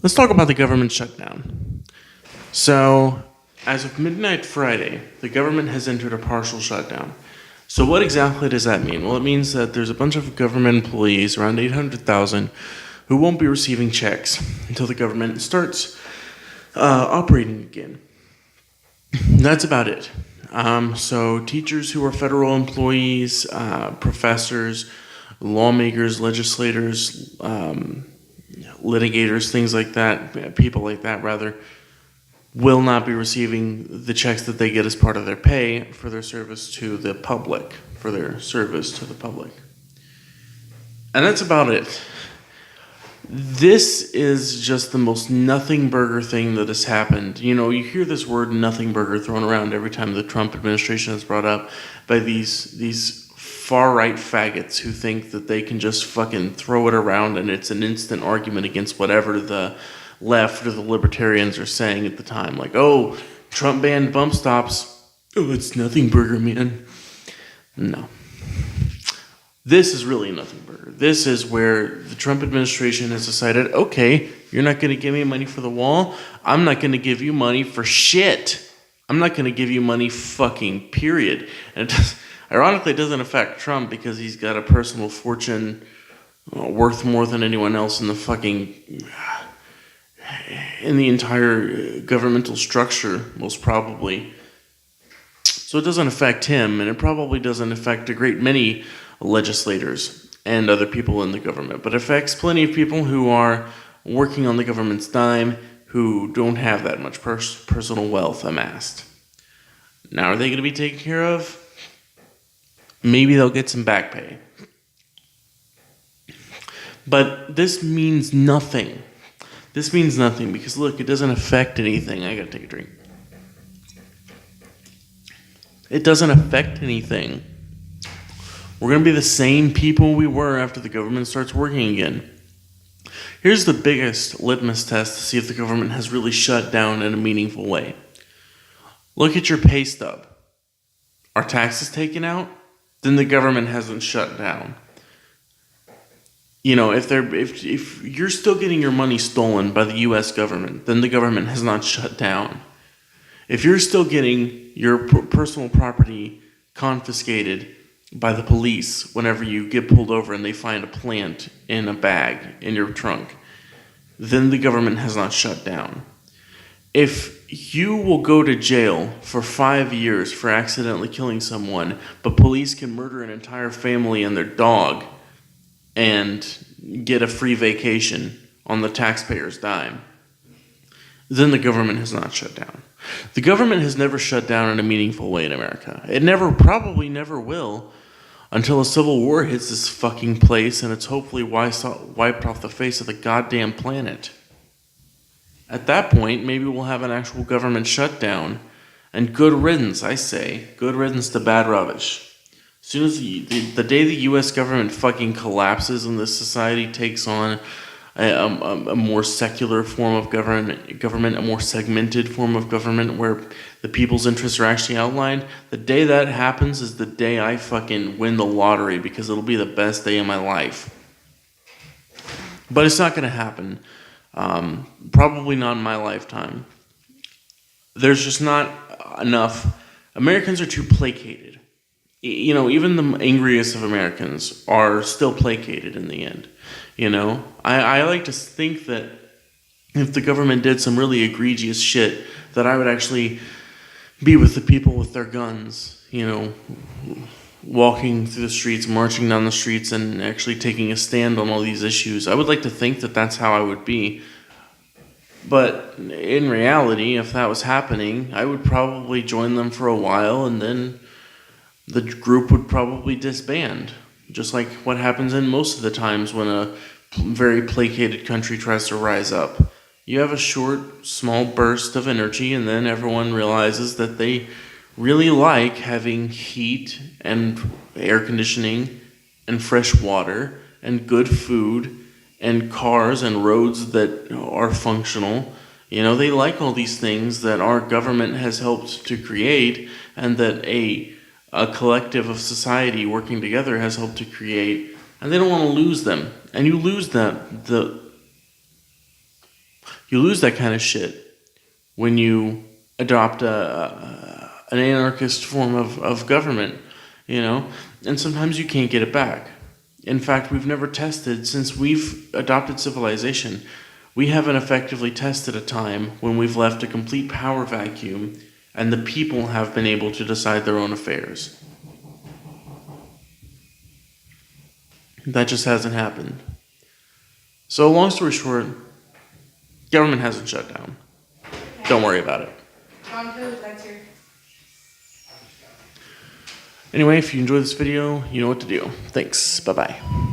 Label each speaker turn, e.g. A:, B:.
A: Let's talk about the government shutdown. So, as of midnight Friday, the government has entered a partial shutdown. So, what exactly does that mean? Well, it means that there's a bunch of government employees, around 800,000, who won't be receiving checks until the government starts operating again. That's about it. So, teachers who are federal employees, professors, lawmakers, legislators, litigators, things like that, people like that, rather, will not be receiving the checks that they get as part of their pay for their service to the public, And that's about it. This is just the most nothing burger thing that has happened. You know, you hear this word nothing burger thrown around every time the Trump administration is brought up by these far right faggots who think that they can just fucking throw it around and it's an instant argument against whatever the left or the libertarians are saying at the time. Like, oh, Trump banned bump stops. Oh, it's nothing burger, man. No. This is really nothing burger. This is where the Trump administration has decided, okay, you're not going to give me money for the wall. I'm not going to give you money for shit. I'm not going to give you money fucking period. And ironically, it doesn't affect Trump because he's got a personal fortune worth more than anyone else in the entire governmental structure, most probably. So it doesn't affect him, and it probably doesn't affect a great many legislators and other people in the government, but it affects plenty of people who are working on the government's dime who don't have that much personal wealth amassed. Now, are they going to be taken care of? Maybe they'll get some back pay. But this means nothing. This means nothing because, look, it doesn't affect anything. I gotta take a drink. It doesn't affect anything. We're going to be the same people we were after the government starts working again. Here's the biggest litmus test to see if the government has really shut down in a meaningful way. Look at your pay stub. Are taxes taken out? Then the government hasn't shut down. You know, if you're still getting your money stolen by the U.S. government, then the government has not shut down. If you're still getting your personal property confiscated by the police whenever you get pulled over and they find a plant in a bag in your trunk, then the government has not shut down. If you will go to jail for 5 years for accidentally killing someone, but police can murder an entire family and their dog and get a free vacation on the taxpayer's dime, then the government has not shut down. The government has never shut down in a meaningful way in America. It probably never will, until a civil war hits this fucking place and it's hopefully wiped off the face of the goddamn planet. At that point, maybe we'll have an actual government shutdown. And good riddance, I say. Good riddance to bad rubbish. As soon as the day the U.S. government fucking collapses and this society takes on a more secular form of government, a more segmented form of government where the people's interests are actually outlined, the day that happens is the day I fucking win the lottery because it'll be the best day of my life. But it's not going to happen. Probably not in my lifetime. There's just not enough. Americans are too placated. You know, even the angriest of Americans are still placated in the end. You know, I like to think that if the government did some really egregious shit, that I would actually be with the people with their guns, you know, walking through the streets, marching down the streets, and actually taking a stand on all these issues. I would like to think that that's how I would be. But in reality, if that was happening, I would probably join them for a while, and then the group would probably disband. Just like what happens in most of the times when a very placated country tries to rise up. You have a short, small burst of energy, and then everyone realizes that they really like having heat and air conditioning and fresh water and good food and cars and roads that are functional. You know, they like all these things that our government has helped to create and that a collective of society working together has helped to create, and they don't want to lose them. And you lose You lose that kind of shit when you adopt an anarchist form of government, and sometimes you can't get it back. In fact, we've never tested, since we've adopted civilization, we haven't effectively tested a time when we've left a complete power vacuum and the people have been able to decide their own affairs. That just hasn't happened. So, long story short, government hasn't shut down. Don't worry about it. Anyway, if you enjoyed this video, you know what to do. Thanks. Bye-bye.